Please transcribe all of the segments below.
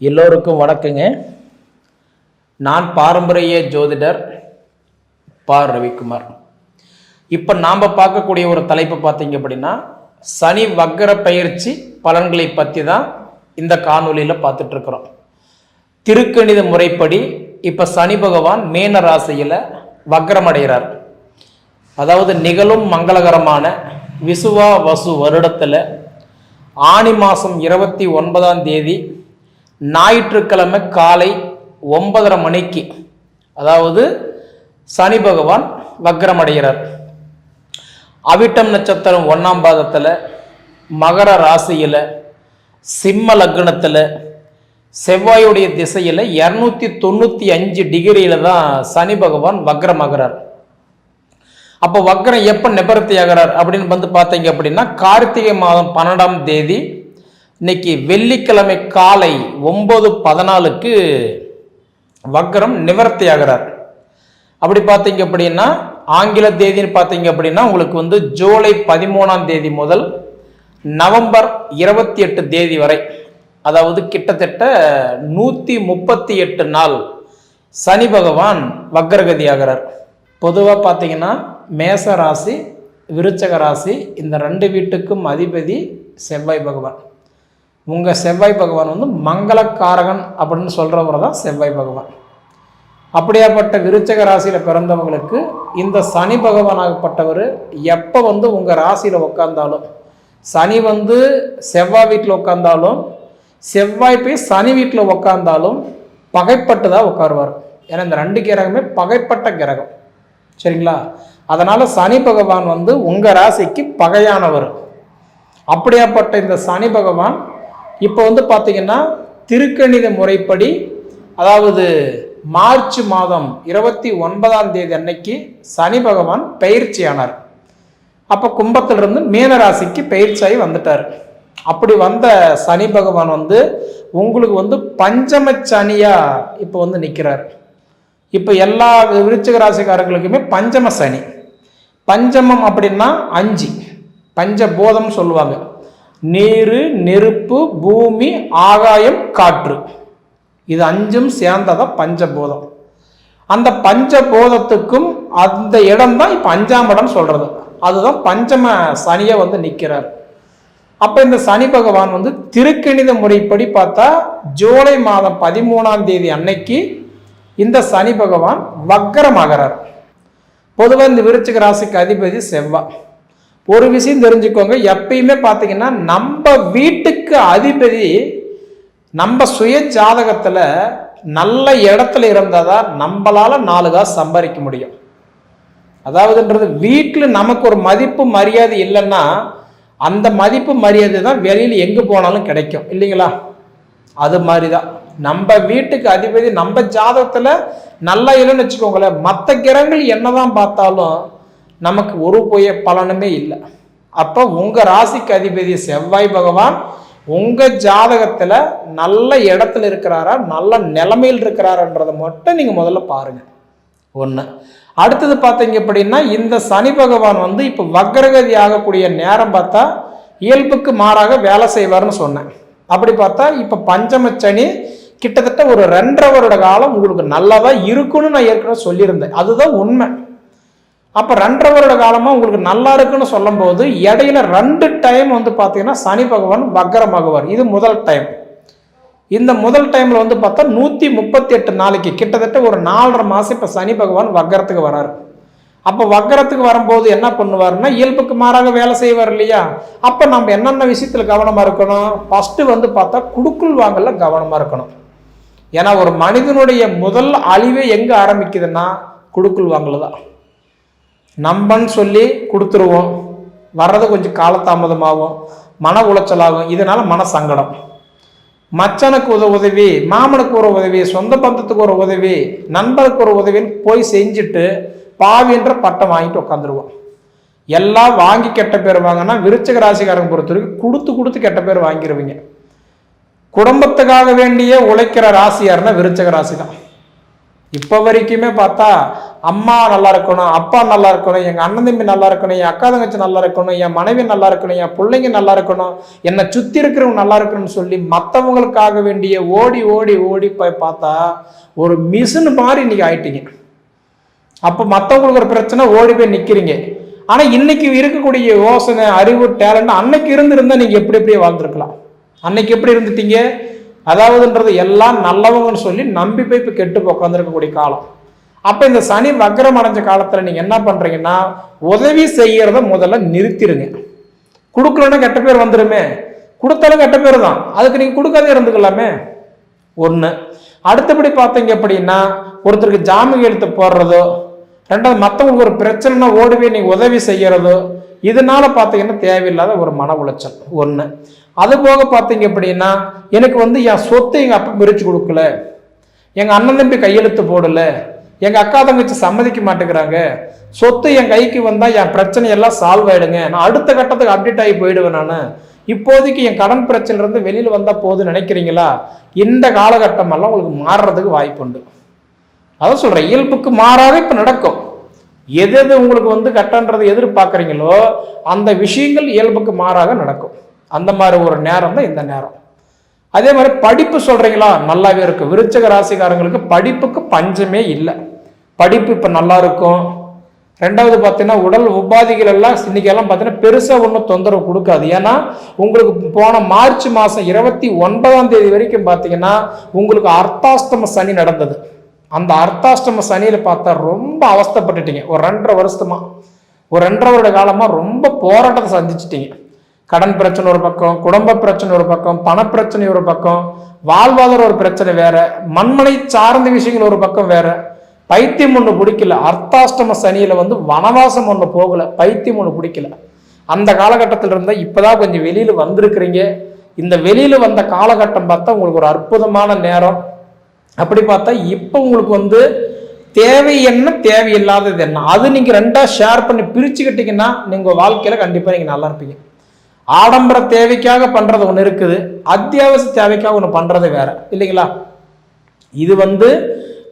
எல்லோருக்கும் வணக்கங்க. நான் பாரம்பரிய ஜோதிடர் ரவிக்குமார். இப்போ நாம் பார்க்கக்கூடிய ஒரு தலைப்பு பார்த்தீங்க அப்படின்னா, சனி வக்கர பயிற்சி பலன்களை பற்றி தான் இந்த காணொலியில் பார்த்துட்ருக்குறோம். திருக்கணித முறைப்படி இப்போ சனி பகவான் மீன ராசியில் வக்கரம் அடைகிறார். அதாவது நிகழும் மங்களகரமான விசுவா வசு வருடத்தில் ஆனி மாதம் 29ஆம் தேதி ஞாயிற்றுக்கிழமை காலை 9:30 மணிக்கு, அதாவது சனி பகவான் வக்ரம் அடைகிறார். அவிட்டம் நட்சத்திரம் 1ஆம் பாதத்தில் மகர ராசியில் சிம்ம லக்னத்தில் செவ்வாயுடைய திசையில் 295 டிகிரியில் தான் சனி பகவான் வக்ரமாகிறார். அப்போ வக்ரம் எப்போ நிவர்த்தி ஆகிறார் அப்படின்னு வந்து பார்த்தீங்க அப்படின்னா, கார்த்திகை மாதம் 12ஆம் தேதி இன்னைக்கு வெள்ளிக்கிழமை காலை 9:14க்கு வக்ரம் நிவர்த்தி ஆகிறார். அப்படி பார்த்தீங்க அப்படின்னா ஆங்கில தேதின்னு பார்த்தீங்க அப்படின்னா உங்களுக்கு வந்து ஜூலை 13ஆம் தேதி முதல் நவம்பர் 28 தேதி வரை, அதாவது கிட்டத்தட்ட 138 நாள் சனி பகவான் வக்ரகதி ஆகிறார். பொதுவாக பார்த்தீங்கன்னா மேச ராசி, விருச்சக ராசி இந்த 2 வீட்டுக்கும் அதிபதி செவ்வாய் பகவான். உங்கள் செவ்வாய் பகவான் வந்து மங்களக்காரகன் அப்படின்னு சொல்கிறவர் தான் செவ்வாய் பகவான். அப்படியாப்பட்ட விருச்சக ராசியில் பிறந்தவங்களுக்கு இந்த சனி பகவானாகப்பட்டவர் எப்போ வந்து உங்கள் ராசியில் உட்காந்தாலும், சனி வந்து செவ்வாய் வீட்டில் உட்காந்தாலும், செவ்வாய் போய் சனி வீட்டில் உட்காந்தாலும் பகைப்பட்டு தான் உட்காருவார். ஏன்னா இந்த 2 கிரகமே பகைப்பட்ட கிரகம், சரிங்களா? அதனால் சனி பகவான் வந்து உங்கள் ராசிக்கு பகையானவர். அப்படியாப்பட்ட இந்த சனி பகவான் இப்போ வந்து பார்த்தீங்கன்னா திருக்கணித முறைப்படி, அதாவது மார்ச் மாதம் 29ஆம் தேதி அன்னைக்கு சனி பகவான் பயிற்சியானார். அப்போ கும்பத்திலிருந்து மீன ராசிக்கு பயிற்சியாகி வந்துட்டார். அப்படி வந்த சனி பகவான் வந்து உங்களுக்கு வந்து பஞ்சம சனியா இப்போ வந்து நிற்கிறார். இப்போ எல்லா விருச்சிக ராசிக்காரங்களுக்குமே பஞ்சம சனி. பஞ்சமம் அப்படின்னா 5 பஞ்சபூதம் சொல்லுவாங்க. நீர், நெருப்பு, பூமி, ஆகாயம், காற்று, இது 5ம் சேர்ந்ததான் பஞ்சபூதம். அந்த பஞ்சபூதத்துக்கும் அந்த இடம் தான் இப்போ 5ஆம் இடம் சொல்றது. அதுதான் பஞ்சம சனியை வந்து நிற்கிறார். அப்போ இந்த சனி பகவான் வந்து திருக்கணித முறைப்படி பார்த்தா ஜூலை மாதம் 13ஆம் தேதி அன்னைக்கு இந்த சனி பகவான் வக்ரமாகிறார். பொதுவாக இந்த விருச்சிக ராசிக்கு அதிபதி செவ்வாய். ஒரு விஷயம் தெரிஞ்சுக்கோங்க, எப்பயுமே பார்த்தீங்கன்னா நம்ம வீட்டுக்கு அதிபதி நம்ம சுய ஜாதகத்தில் நல்ல இடத்துல இருந்தால் தான் நம்மளால 4 காசு சம்பாதிக்க முடியும். அதாவதுன்றது வீட்டில் நமக்கு ஒரு மதிப்பு மரியாதை இல்லைன்னா அந்த மதிப்பு மரியாதை தான் வெளியில் எங்கே போனாலும் கிடைக்கும், இல்லைங்களா? அது மாதிரி தான் நம்ம வீட்டுக்கு அதிபதி நம்ம ஜாதகத்தில் நல்லா இல்லைன்னு வச்சுக்கோங்களேன், மற்ற கிரகங்கள் என்னதான் பார்த்தாலும் நமக்கு ஒரு பலனுமே இல்லை. அப்போ உங்கள் ராசிக்கு அதிபதி செவ்வாய் பகவான் உங்கள் ஜாதகத்தில் நல்ல இடத்துல இருக்கிறாரா, நல்ல நிலைமையில் இருக்கிறாரன்றதை மட்டும் நீங்கள் முதல்ல பாருங்கள். ஒன்று. அடுத்தது பார்த்தீங்க அப்படின்னா, இந்த சனி பகவான் வந்து இப்போ வக்ரகதி ஆகக்கூடிய நேரம் பார்த்தா இயல்புக்கு மாறாக வேலை செய்வார்னு சொன்னேன். அப்படி பார்த்தா இப்போ பஞ்சம சனி கிட்டத்தட்ட ஒரு 2.5 வருட காலம் உங்களுக்கு நல்லதா இருக்குன்னு நான் ஏற்கனவே சொல்லியிருந்தேன். அதுதான் உண்மை. அப்போ 2.5 வருட காலமாக உங்களுக்கு நல்லா இருக்குன்னு சொல்லும் போது இடையில 2 டைம் வந்து பார்த்தீங்கன்னா சனி பகவான் வக்ரமாகுவார். இது முதல் டைம். இந்த முதல் டைமில் வந்து பார்த்தா 138 நாளைக்கு கிட்டத்தட்ட ஒரு 4.5 மாதம் இப்போ சனி பகவான் வக்ரத்துக்கு வராரு. அப்போ வக்ரத்துக்கு வரும்போது என்ன பண்ணுவார்னா இயல்புக்கு மாறாக வேலை செய்வார் இல்லையா? அப்போ நம்ம என்னென்ன விஷயத்தில் கவனமாக இருக்கணும்? ஃபஸ்ட்டு வந்து பார்த்தா குடுக்குள் வாங்கல கவனமாக இருக்கணும். ஏன்னா ஒரு மனிதனுடைய முதல் அழிவே எங்கே ஆரம்பிக்குதுன்னா குடுக்குள் வாங்கல தான். நம்பன்னு சொல்லி கொடுத்துருவோம், வர்றது கொஞ்சம் காலதாமதமாகும், மன உளைச்சலாகும், இதனால மன சங்கடம். மச்சனுக்கு ஒரு உதவி, மாமனுக்கு ஒரு உதவி, சொந்த பந்தத்துக்கு ஒரு உதவி, நண்பருக்கு ஒரு உதவின்னு போய் செஞ்சுட்டு பாவின்ற பட்டம் வாங்கிட்டு உட்காந்துருவோம். எல்லாம் வாங்கி கெட்ட பேர் வாங்கினா விருச்சிக ராசிக்காரங்க பொறுத்த வரைக்கும் கொடுத்து கெட்ட பேர் வாங்கிடுவீங்க. குடும்பத்துக்காக வேண்டிய உழைக்கிற ராசியாருன்னா விருச்சிக ராசி தான். இப்போ வரைக்குமே பார்த்தா அம்மா நல்லா இருக்கணும், அப்பா நல்லா இருக்கணும், எங்கள் அண்ணன் தம்பி நல்லா இருக்கணும், என் அக்கா தங்கச்சி நல்லா இருக்கணும், என் மனைவி நல்லா இருக்கணும், என் பிள்ளைங்க நல்லா இருக்கணும், என்னை சுற்றி இருக்கிறவங்க நல்லா இருக்கணும்னு சொல்லி மற்றவங்களுக்காக வேண்டிய ஓடி ஓடி ஓடி போய் பார்த்தா ஒரு மிஷின் மாதிரி இன்னைக்கு ஆயிட்டீங்க. அப்போ மற்றவங்களுக்கு ஒரு பிரச்சனை ஓடி போய் நிற்கிறீங்க. ஆனால் இன்னைக்கு இருக்கக்கூடிய யோசனை, அறிவு, டேலண்ட் அன்னைக்கு இருந்திருந்தால் நீங்கள் எப்படி எப்படியே வாழ்ந்துருக்கலாம். அன்னைக்கு எப்படி இருந்துட்டீங்க? அதாவதுன்றது எல்லாம் நல்லவங்கன்னு சொல்லி நம்பி போய் இப்போ கெட்டு உட்காந்துருக்கக்கூடிய காலம். அப்போ இந்த சனி வக்ரம் அடைஞ்ச காலத்தில் நீங்கள் என்ன பண்ணுறீங்கன்னா, உதவி செய்யறத முதல்ல நிறுத்திடுங்க. கொடுக்கலன்னா கெட்ட பேர் வந்துடுமே, கொடுத்தாலும் கெட்ட பேர் தான், அதுக்கு நீங்கள் கொடுக்காதே இருந்துக்கலாமே. ஒன்று. அடுத்தபடி பார்த்தீங்க அப்படின்னா, ஒருத்தருக்கு ஜாமீன் எழுத்து போடுறதோ, ரெண்டாவது மற்றவங்களுக்கு ஒரு பிரச்சனைனா ஓடி போய் நீங்கள் உதவி செய்யறதோ, இதனால பார்த்தீங்கன்னா தேவையில்லாத ஒரு மன உளைச்சல் ஒன்று. அது போக பார்த்தீங்க அப்படின்னா, எனக்கு என் சொத்து எங்கள் அப்பா பிரித்து கொடுக்கல, எங்கள் அண்ணன் தம்பி கையெழுத்து போடலை, எங்கள் அக்கா தங்கச்சி சம்மதிக்க மாட்டேங்கிறாங்க, சொத்து என் கைக்கு வந்தால் என் பிரச்சனையெல்லாம் சால்வ் ஆகிடுங்க, நான் அடுத்த கட்டத்துக்கு அப்டேட் ஆகி போயிடுவேன், நான் இப்போதைக்கு என் கடன் பிரச்சனையிலேருந்து வெளியில் வந்தால் போதுன்னு நினைக்கிறீங்களா? இந்த காலகட்டமெல்லாம் உங்களுக்கு மாறுறதுக்கு வாய்ப்பு உண்டு. அதான் சொல்கிறேன், இயல்புக்கு மாறாத இப்போ நடக்கும். எது எது உங்களுக்கு கட்டன்றது எதிர்பார்க்குறீங்களோ அந்த விஷயங்கள் இயல்புக்கு மாறாக நடக்கும். அந்த மாதிரி ஒரு நேரம் தான் இந்த நேரம். அதே மாதிரி படிப்பு சொல்கிறீங்களா, நல்லாவே இருக்கும். விருச்சிக ராசிக்காரங்களுக்கு படிப்புக்கு பஞ்சமே இல்லை. படிப்பு இப்போ நல்லா இருக்கும். ரெண்டாவது பார்த்தீங்கன்னா, உடல் உபாதிகள் எல்லாம் இன்னைக்கெல்லாம் பார்த்தீங்கன்னா பெருசாக ஒன்றும் தொந்தரவு கொடுக்காது. ஏன்னா உங்களுக்கு போன மார்ச் மாதம் 29ஆம் தேதி வரைக்கும் பார்த்தீங்கன்னா உங்களுக்கு அர்த்தாஷ்டம சனி நடந்தது. அந்த அர்த்தாஷ்டம சனியில் பார்த்தா ரொம்ப அவஸ்தைப்பட்டுட்டீங்க. ஒரு 2.5 வருஷமா, ஒரு 2.5 வருட காலமாக ரொம்ப போராட்டத்தை சந்திச்சிட்டீங்க. கடன் பிரச்சனை ஒரு பக்கம், குடும்ப பிரச்சனை ஒரு பக்கம், பணப்பிரச்சனை ஒரு பக்கம், வாழ்வாதார ஒரு பிரச்சனை வேற, மண்மனை சார்ந்த விஷயங்கள் ஒரு பக்கம் வேற. பைத்தியம் ஒன்று பிடிக்கல. அர்த்தாஷ்டம சனியில வனவாசம் ஒன்று போகல, பைத்தியம் ஒன்று பிடிக்கல. அந்த காலகட்டத்தில் இருந்தால் இப்போதான் கொஞ்சம் வெளியில வந்திருக்கிறீங்க. இந்த வெளியில வந்த காலகட்டம் பார்த்தா உங்களுக்கு ஒரு அற்புதமான நேரம். அப்படி பார்த்தா இப்போ உங்களுக்கு தேவை என்ன, தேவையில்லாதது என்ன, அது நீங்கள் ரெண்டா ஷேர் பண்ணி பிரிச்சுக்கிட்டீங்கன்னா நீங்கள் வாழ்க்கையில கண்டிப்பாக நீங்கள் நல்லா இருப்பீங்க. ஆடம்பர தேவைக்காக பண்றது ஒன்று இருக்குது, அத்தியாவசிய தேவைக்காக ஒன்று பண்றது வேற இல்லைங்களா? இது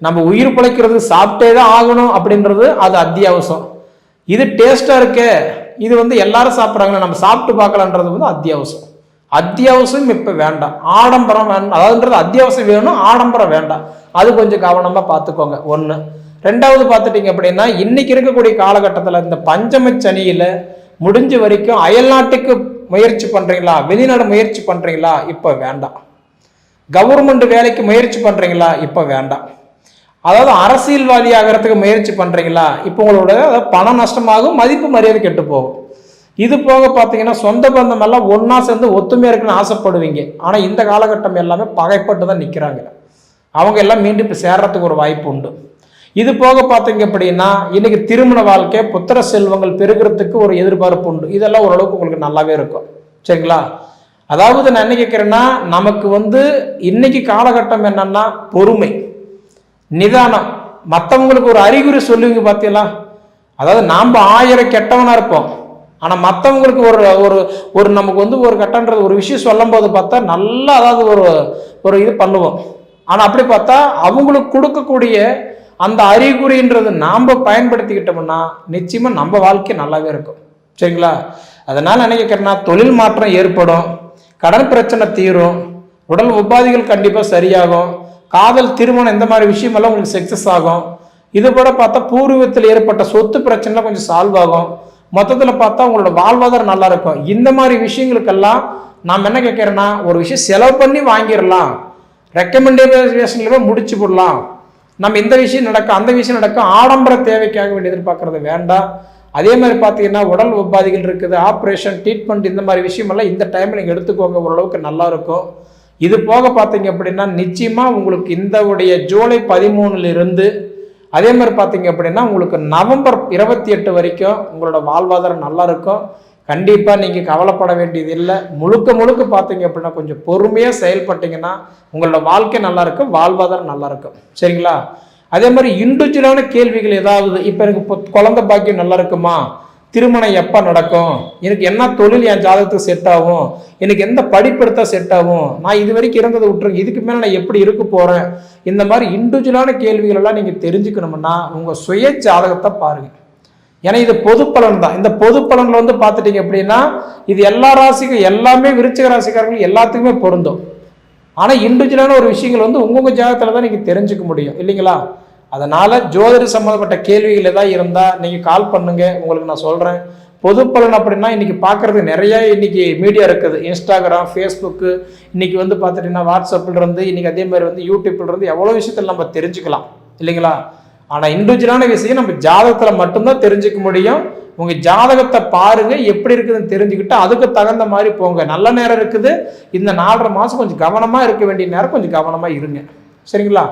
நம்ம உயிர் பிழைக்கிறது சாப்பிட்டே தான் ஆகணும் அப்படின்றது அது அத்தியாவசியம். இது டேஸ்டா இருக்கு, இது எல்லாரும் சாப்பிட்றாங்களே நம்ம சாப்பிட்டு பார்க்கலான்றது அத்தியாவசியம். அத்தியாவசியம் இப்போ வேண்டாம், ஆடம்பரம் வேண்டாம். அதாவதுன்றது அத்தியாவசியம் வேணும், ஆடம்பரம் வேண்டாம். அது கொஞ்சம் கவனமாக பார்த்துக்கோங்க. ஒன்று. ரெண்டாவது பார்த்துட்டீங்க அப்படின்னா, இன்னைக்கு இருக்கக்கூடிய காலகட்டத்தில் இந்த பஞ்சம சனியில முடிஞ்ச வரைக்கும் அயல்நாட்டுக்கு முயற்சி பண்றீங்களா, வெளிநாடு முயற்சி பண்றீங்களா, இப்போ வேண்டாம். கவர்மெண்ட் வேலைக்கு முயற்சி பண்றீங்களா, இப்போ வேண்டாம். அதாவது அரசியல்வாதி ஆகிறதுக்கு முயற்சி பண்றீங்களா, இப்போ உங்களோட பண நஷ்டமாகும், மதிப்பு மரியாதை கெட்டு போகும். இது போக பார்த்தீங்கன்னா சொந்த பந்தம் எல்லாம் ஒன்னா சேர்ந்து ஒத்துமையா இருக்குன்னு ஆசைப்படுவீங்க. ஆனால் இந்த காலகட்டம் எல்லாமே பகைப்பட்டு தான் நிற்கிறாங்க. அவங்க எல்லாம் மீண்டும் இப்போ சேர்றதுக்கு ஒரு வாய்ப்பு உண்டு. இது போக பார்த்தீங்க அப்படின்னா இன்னைக்கு திருமண வாழ்க்கை, புத்திர செல்வங்கள் பெருகிறதுக்கு ஒரு எதிர்பார்ப்பு உண்டு. இதெல்லாம் ஓரளவுக்கு உங்களுக்கு நல்லாவே இருக்கும். சரிங்களா? அதாவது நான் என்ன கேட்குறேன்னா, நமக்கு இன்னைக்கு காலகட்டம் என்னன்னா பொறுமை, நிதானம். மற்றவங்களுக்கு ஒரு அறிகுறி சொல்லுவீங்க பார்த்தீங்களா? அதாவது நாம் 1000 கெட்டவனா இருப்போம், ஆனால் மற்றவங்களுக்கு ஒரு ஒரு ஒரு நமக்கு ஒரு கட்டன்றது ஒரு விஷயம் சொல்லும் போது பார்த்தா நல்லா அதாவது ஒரு இது பண்ணுவோம். ஆனால் அப்படி பார்த்தா அவங்களுக்கு கொடுக்கக்கூடிய அந்த அறிகுறின்றது நாம் பயன்படுத்திக்கிட்டோம்னா நிச்சயமா நம்ம வாழ்க்கை நல்லாவே இருக்கும். சரிங்களா? அதனால நினைக்கிறேன்னா தொழில் மாற்றம் ஏற்படும், கடன் பிரச்சனை தீரும், உடல் உபாதிகள் கண்டிப்பாக சரியாகும், காதல் திருமணம் இந்த மாதிரி விஷயமெல்லாம் உங்களுக்கு சக்சஸ் ஆகும். இது கூட பார்த்தா பூர்வீகத்தில் ஏற்பட்ட சொத்து பிரச்சனை கொஞ்சம் சால்வ் ஆகும். மொத்தத்தில் பார்த்தா உங்களோட வாழ்வாதாரம் நல்லா இருக்கும். இந்த மாதிரி விஷயங்களுக்கெல்லாம் நாம் என்ன கேட்குறேன்னா, ஒரு விஷயம் செலவு பண்ணி வாங்கிடலாம், ரெக்கமெண்டேஷன்ல முடிச்சு போடலாம், நம்ம இந்த விஷயம் நடக்கும் அந்த விஷயம் நடக்கும், ஆடம்பர தேவைக்காக வேண்டி எதிர்பார்க்கறது வேண்டாம். அதே மாதிரி பார்த்தீங்கன்னா உடல் உபாதிகள் இருக்குது, ஆப்ரேஷன், ட்ரீட்மெண்ட், இந்த மாதிரி விஷயமெல்லாம் இந்த டைமில் நீங்கள் எடுத்துக்கோங்க, ஓரளவுக்கு நல்லா இருக்கும். இது போக பார்த்தீங்க அப்படின்னா நிச்சயமாக உங்களுக்கு இந்த ஜூலை 13 அதே மாதிரி பார்த்தீங்க அப்படின்னா உங்களுக்கு நவம்பர் 28 வரைக்கும் உங்களோட வாழ்வாதாரம் நல்லா இருக்கும். கண்டிப்பாக நீங்கள் கவலைப்பட வேண்டியது இல்லை. முழுக்க முழுக்க பார்த்தீங்க அப்படின்னா கொஞ்சம் பொறுமையாக செயல்பட்டீங்கன்னா உங்களோட வாழ்க்கை நல்லா இருக்கும், வாழ்வாதாரம் நல்லா இருக்கும். சரிங்களா? அதே மாதிரி இண்டிவிஜுவலான கேள்விகள் ஏதாவது, இப்போ எனக்கு குழந்தை பாக்கியம் நல்லா இருக்குமா, திருமணம் எப்போ நடக்கும், எனக்கு என்ன தொழில் என் ஜாதகத்துக்கு செட் ஆகும், எனக்கு எந்த படிப்பு எடுத்தா செட் ஆகும், நான் இது வரைக்கும் இருந்ததை விட்டுருங்க, இதுக்கு மேலே நான் எப்படி இருக்க போகிறேன், இந்த மாதிரி இண்டிவிஜுவலான கேள்விகள் எல்லாம் நீங்கள் தெரிஞ்சுக்கணும்னா உங்கள் சுய ஜாதகத்தை பாருங்கள். ஏன்னா இது பொது பலன் தான். இந்த பொது பலனில் வந்து பார்த்துட்டீங்க அப்படின்னா இது எல்லா ராசிக்கும் எல்லாமே விருச்சிக ராசிக்காரர்கள் எல்லாத்துக்குமே பொருந்தும். ஆனால் இண்டிவிஜுவலான ஒரு விஷயங்கள் வந்து உங்கள் ஜாதகத்தில் தான் நீங்கள் தெரிஞ்சுக்க முடியும் இல்லைங்களா? அதனால் ஜோதிட சம்மந்தப்பட்ட கேள்விகள் ஏதாவது இருந்தால் நீங்கள் கால் பண்ணுங்க, உங்களுக்கு நான் சொல்கிறேன். பொது பலன் அப்படின்னா இன்றைக்கி பார்க்குறது நிறைய இன்றைக்கி மீடியா இருக்குது. இன்ஸ்டாகிராம், ஃபேஸ்புக்கு, இன்றைக்கி வந்து பார்த்துட்டிங்கன்னா வாட்ஸ்அப்பில் இன்றைக்கி அதே மாதிரி வந்து யூடியூப்லேருந்து எவ்வளோ விஷயத்தில் நம்ம தெரிஞ்சுக்கலாம் இல்லைங்களா? ஆனால் இண்டிவிஜுவலான விஷயம் நம்ம ஜாதகத்தில் மட்டும்தான் தெரிஞ்சுக்க முடியும். உங்கள் ஜாதகத்தை பாருங்கள், எப்படி இருக்குதுன்னு தெரிஞ்சுக்கிட்டு அதுக்கு தகுந்த மாதிரி போங்க. நல்ல நேரம் இருக்குது, இந்த 4.5 மாதம் கொஞ்சம் கவனமாக இருக்க வேண்டிய நேரம், கொஞ்சம் கவனமாக இருங்க. சரிங்களா?